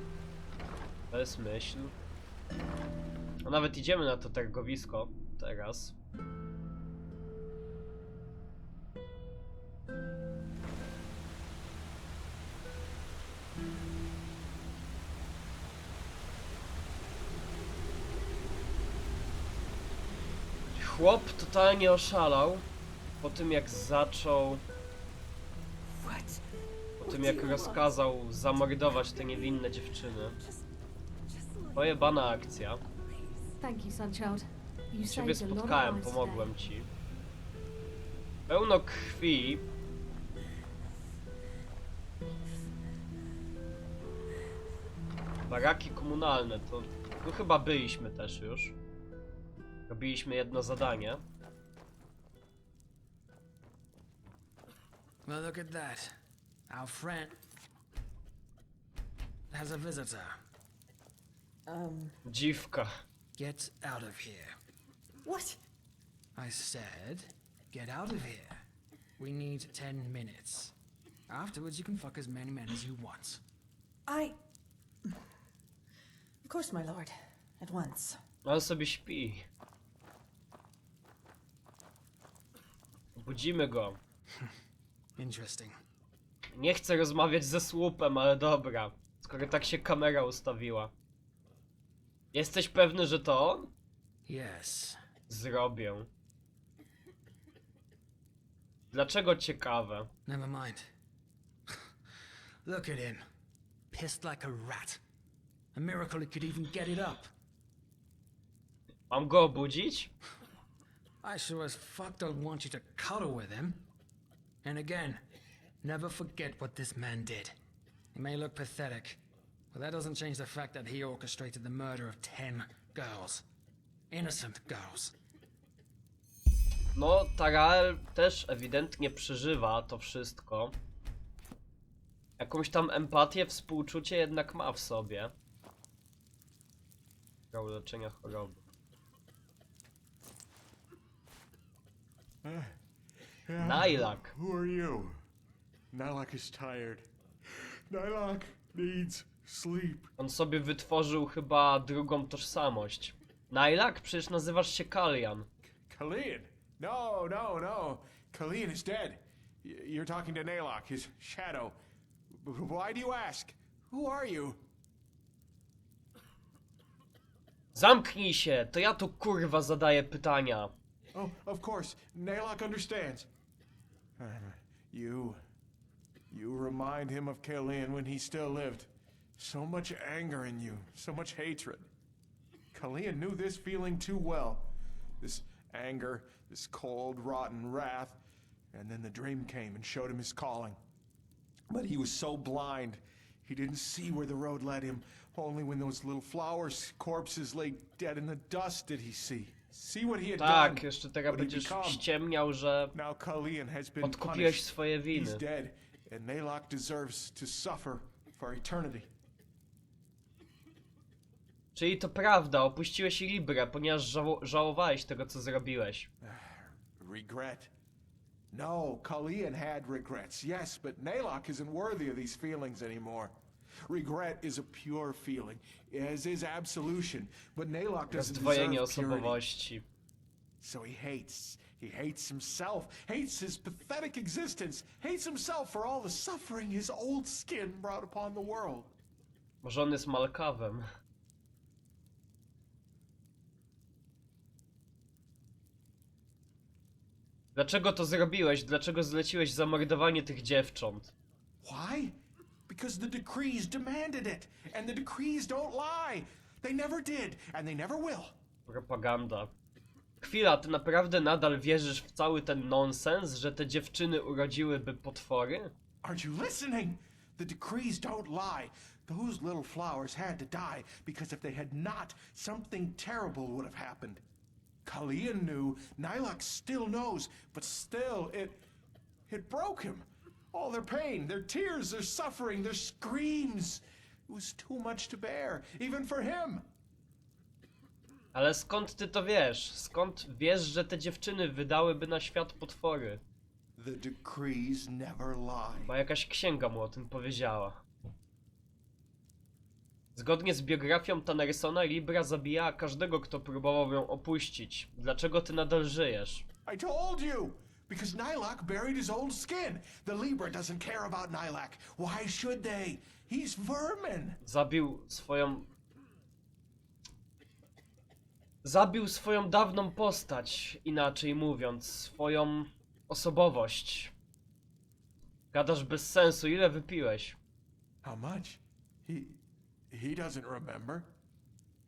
To jest myśl. A nawet idziemy na to targowisko teraz. Chłop totalnie oszalał po tym jak zaczął... Po tym jak rozkazał zamordować te niewinne dziewczyny. Pojebana akcja. Thank you, Sunchild. You Ciebie saved a lot of spotkałem, lives pomogłem today. ci. Pełno krwi. Baraki komunalne, to tu chyba byliśmy też już. Robiliśmy jedno zadanie. Well, look at that. Our friend has a visitor. Dziwka. Get out of here. What? I said, get out of here. We need 10 minutes. Afterwards, you can fuck as many men as you want. Of course, my lord. At once. No, ale sobie śpi. Budzimy go. Interesting. Nie chcę rozmawiać ze słupem, ale dobra. Skoro tak się kamera ustawiła. Jesteś pewny, że to on? Yes. Zrobię. Dlaczego ciekawe? Never mind. Look at him. Pissed like a rat. A miracle he could even get it up. Mam go obudzić? I sure as fuck don't want you to cuddle with him. And again, never forget what this man did. He may look pathetic, but that doesn't change the fact that he orchestrated the murder of 10 girls. Innocent girls. No, Tarael też ewidentnie przeżywa to wszystko. Jakąś tam empatię, współczucie jednak ma w sobie. Do leczenia choroby. Nailak. Who are you? Nylak is tired. Nylak needs sleep. On sobie wytworzył chyba drugą tożsamość. Nailak? Przecież nazywasz się Kalian. Kalian? No, no, no. Kalian is dead. You're talking to Nylak, his shadow. Why do you ask? Who are you? Zamknij się! To ja tu kurwa zadaję pytania. Oh, of course. Nylak understands. You remind him of Kalian when he still lived. So much anger in you, so much hatred. Kalian knew this feeling too well. This anger, this cold, rotten wrath. And then the dream came and showed him his calling. But he was so blind, he didn't see where the road led him. Only when those little flowers' corpses lay dead in the dust did he see what he had Tak, done. jeszcze teraz what he będziesz become. ściemniał, że Now Kalian has been odkupiłeś punished. swoje He's winy. dead, and Nylak deserves to suffer for eternity. Czyli to prawda, opuściłeś Librę, ponieważ żałowałeś tego, co zrobiłeś. Regret? No, Kalian had regrets, yes, but Nylak isn't worthy of these feelings anymore. Regret is a pure feeling, as is absolution, but Nylak doesn't Rozdwojenie deserve purity. osobowości. So he hates himself, hates his pathetic existence, hates himself for all the suffering his old skin brought upon the world. Może on jest Malkawem. Dlaczego to zrobiłeś? Dlaczego zleciłeś zamordowanie tych dziewcząt? Why? Because the decrees demanded it, and the decrees don't lie. They never did, and they never will. Propaganda. Chwila, ty naprawdę nadal wierzysz w cały ten nonsens, że te dziewczyny urodziłyby potwory? Aren't you listening? The decrees don't lie. Those little flowers had to die, because if they had not, something terrible would have happened. Kalian knew, Nylak still knows, but still, it broke him. All their pain, their tears, their suffering, their screams. It was too much to bear, even for him. Ale skąd ty to wiesz? Skąd wiesz, że te dziewczyny wydałyby na świat potwory? The decrees never lie. Bo jakaś księga mu o tym powiedziała. Zgodnie z biografią Tannersona, Libra zabijała każdego, kto próbował ją opuścić. Dlaczego ty nadal żyjesz? I told you! Because Nylak buried his old skin. The Libra doesn't care about Nylak. Why should they? He's vermin. Zabił swoją dawną postać, inaczej mówiąc, swoją osobowość. Gadasz bez sensu, ile wypiłeś? How much? He doesn't remember.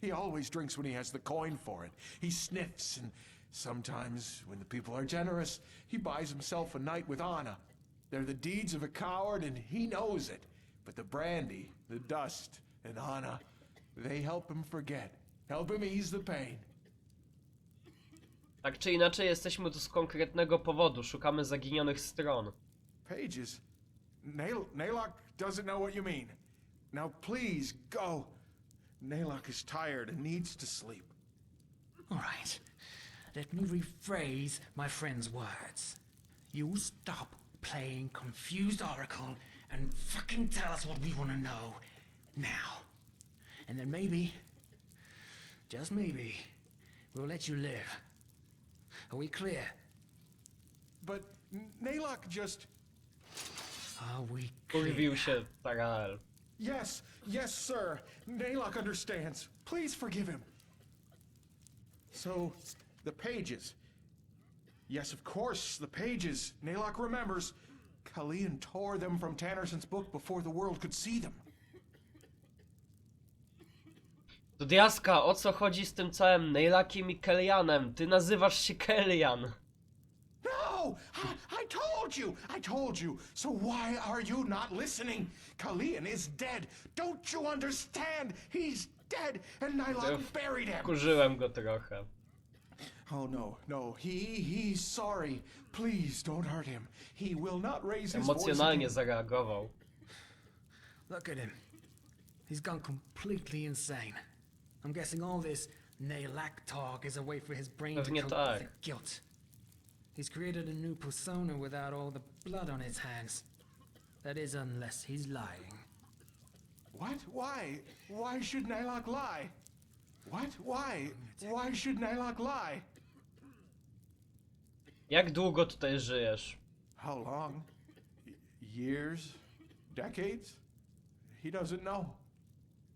He always drinks when he has the coin for it. He sniffs, and sometimes, when the people are generous, he buys himself a night with Anna. They're the deeds of a coward, and he knows it. But the brandy, the dust, and Anna, they help him forget. Help him ease the pain. Tak czy inaczej, jesteśmy tu z konkretnego powodu. Szukamy zaginionych stron. Pages? Nylak doesn't know what you mean. Now please, go. Nylak is tired and needs to sleep. All right. Let me rephrase my friend's words. You stop playing confused oracle and fucking tell us what we want to know now. And then maybe, just maybe, we'll let you live. Are we clear? but Naylock just... Are we Kurwił się Tarael. Yes, yes, sir. Naylock understands. Please forgive him. So, the pages. Yes, of course, the pages. Naylock remembers. Kalian tore them from Tannerson's book before the world could see them. Do diaska, o co chodzi z tym całym Naylackiem i Kellyanem? Ty nazywasz się Kellyan. No! I told you! So why are you not listening? Kalian is dead! Don't you understand? He's dead, and Naylock buried him! Kurzyłem go trochę. Oh no, he's sorry. Please don't hurt him. He will not raise his voice Emocjonalnie again. zareagował. Look at him. He's gone completely insane. I'm guessing all this Naylac talk is a way for his brain to Pewnie cope tak. with the guilt. He's created a new persona without all the blood on his hands. That is, unless he's lying. What? Why? Why should Naylock lie? What? Why? Why should Naylock lie? Jak długo tutaj żyjesz? How long? Years? Decades? He doesn't know.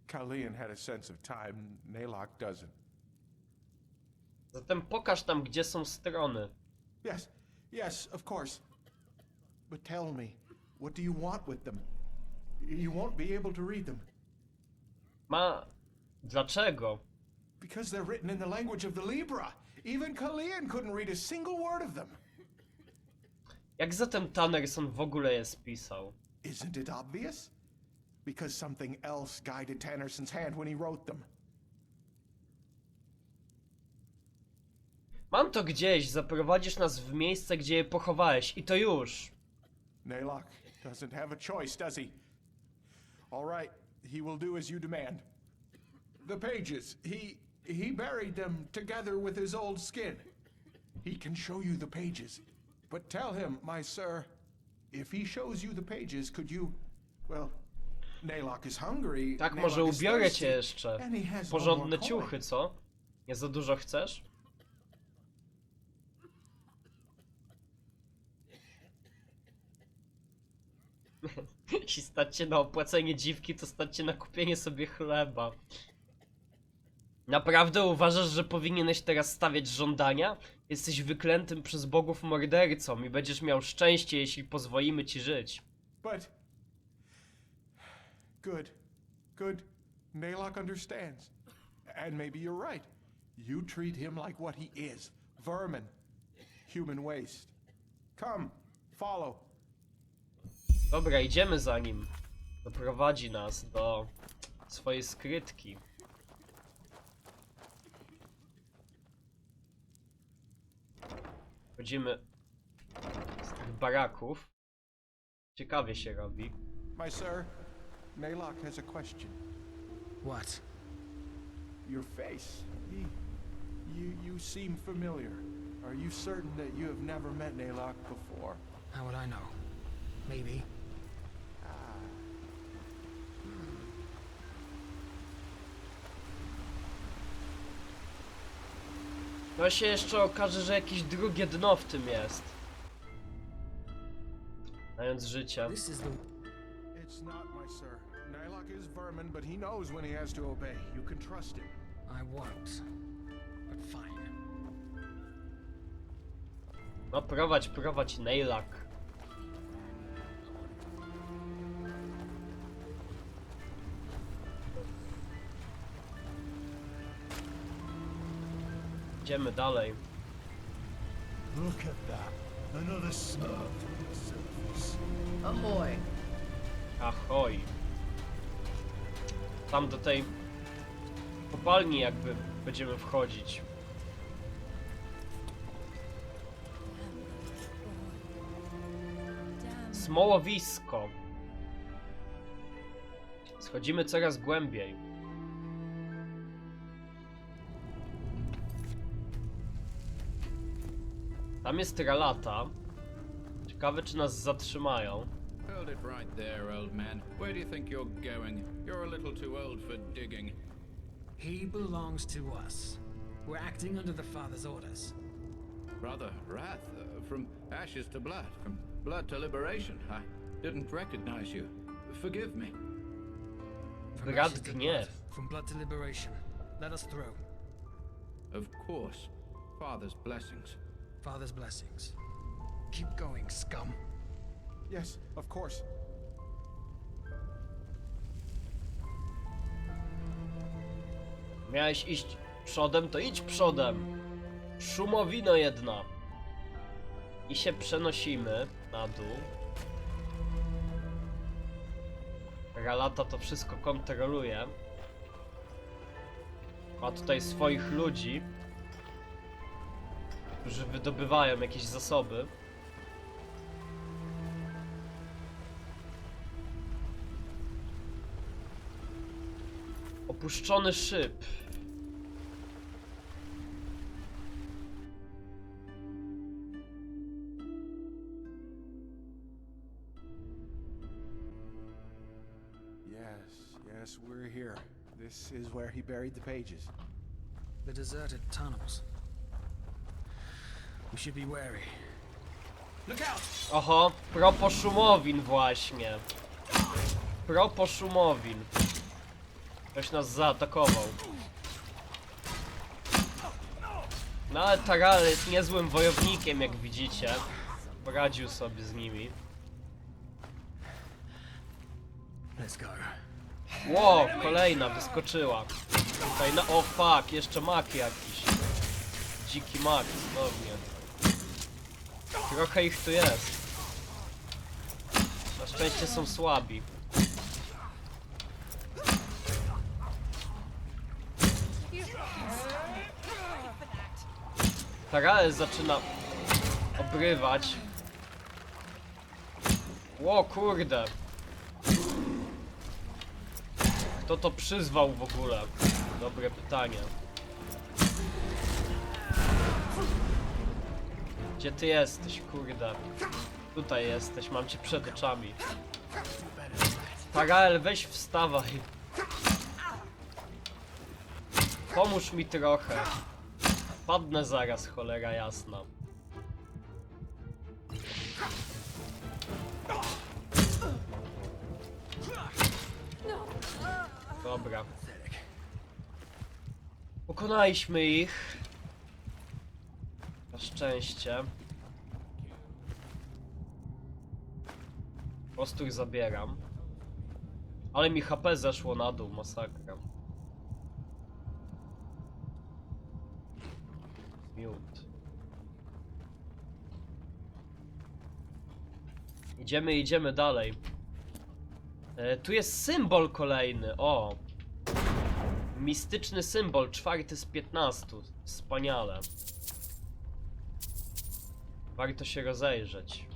Kalian had a sense of time, Naylock doesn't. Zatem pokaż nam, gdzie są strony. Yes, of course. But tell me, what do you want with them? You won't be able to read them. Dlaczego? Because they're written in the language of the Libra. Even Kalian couldn't read a single word of them. Jak zatem Tannerson w ogóle je spisał? Isn't it obvious? Because something else guided Tannerson's hand when he wrote them. Mam to gdzieś, zaprowadzisz nas w miejsce, gdzie je pochowałeś i to już. Naylock doesn't have a choice, does he? All right, he will do as you demand. The pages, he buried them together with his old skin. He can show you the pages. But tell him, my sir, if he shows you the pages, could you... Well, Naylock is hungry. Tak, może Naylock is ubiorę cię thirsty, jeszcze. and he has Porządne one more coin. ciuchy, co? Nie za dużo chcesz? Jeśli stać się na opłacenie dziwki, to stać się na kupienie sobie chleba. Naprawdę uważasz, że powinieneś teraz stawiać żądania? Jesteś wyklętym przez bogów mordercą i będziesz miał szczęście, jeśli pozwolimy ci żyć. But... Good. Naylock understands. And maybe you're right. You treat him like what he is. Vermin. Human waste. Come, follow. Dobra, idziemy za nim. Doprowadzi nas do swojej skrytki. Wchodzimy z tych baraków. Ciekawie się robi. My sir, Naylock has a question. What? Your face. You seem familiar. Are you certain that you have never met Naylock before? How would I know? Maybe. No się jeszcze okaże, że jakieś drugie dno w tym jest. Mając życie. This is the... It's not, my sir. Naylock is vermin, but he knows when he has to obey. You can trust him. I won't. But fine. No prowadź Naylock. Idziemy dalej. Look at that. Another smudge on the surface. Ahoy. Ahoj. Tam do tej kopalni jakby będziemy wchodzić. Smołowisko. Schodzimy coraz głębiej. Tam jest Rhalata. Ciekawe, czy nas zatrzymają. Hold it right there, old man. Where do you think you're going? You're a little too old for digging. He belongs to us. We're acting under the Father's orders. Brother Wrath, from ashes to blood, from blood to liberation. I didn't recognize you. Forgive me. From Brat ashes to gniew. blood, from blood to liberation. Let us through. Of course. Father's blessings. Father's blessings. Keep going, scum. Yes, of course. Miałeś iść przodem, to idź przodem. Szumowino jedna. I się przenosimy na dół. Rhalata to wszystko kontroluje. Ma tutaj swoich ludzi, którzy wydobywają jakieś zasoby. Opuszczony szyb. Yes, we're here. This is where he buried the pages. The deserted tunnels. We should be wary. Look out! Oho, propos szumowin właśnie. Propos szumowin. Ktoś nas zaatakował. No ale Taral jest niezłym wojownikiem, jak widzicie. Poradził sobie z nimi. Let's go. Ło, kolejna wyskoczyła. Tutaj na... O fuck, jeszcze mak jakiś. Dziki mak, cudownie. Trochę ich tu jest. Na szczęście są słabi. Taral zaczyna obrywać. Ło, kurde. Kto to przyzwał w ogóle? Dobre pytanie. Gdzie ty jesteś, kurde? Tutaj jesteś, mam cię przed oczami. Taral, weź wstawaj. Pomóż mi trochę. Padnę zaraz, cholera jasna. Dobra. Pokonaliśmy ich. Na szczęście. Postój zabieram. Ale mi HP zeszło na dół, masakra. Miód. Idziemy dalej. Tu jest symbol kolejny, o! Mistyczny symbol, 4 z 15. Wspaniale. Warto się rozejrzeć.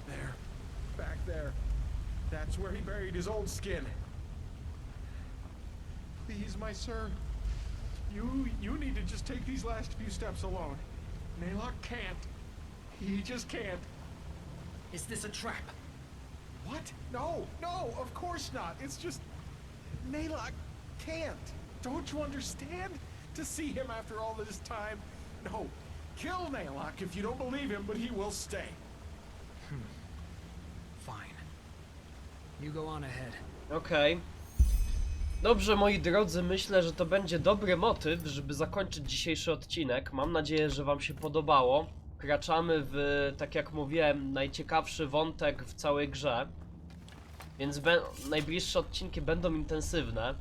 There. Back there. That's where he buried his old skin. Please, my sir. You need to just take these last few steps alone. Naylock can't. He just can't. Is this a trap? What? No, of course not. It's just... Naylock can't. Don't you understand? To see him after all this time? No. Kill Naylock if you don't believe him, but he will stay. Fine. You go on ahead. Okej. Dobrze, moi drodzy, myślę, że to będzie dobry motyw, żeby zakończyć dzisiejszy odcinek. Mam nadzieję, że wam się podobało. Wkraczamy w, tak jak mówiłem, najciekawszy wątek w całej grze. Więc najbliższe odcinki będą intensywne.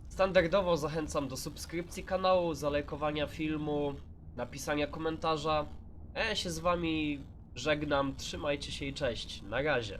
Standardowo zachęcam do subskrypcji kanału, zalajkowania filmu, napisania komentarza. Ja się z wami żegnam, trzymajcie się i cześć. Na razie.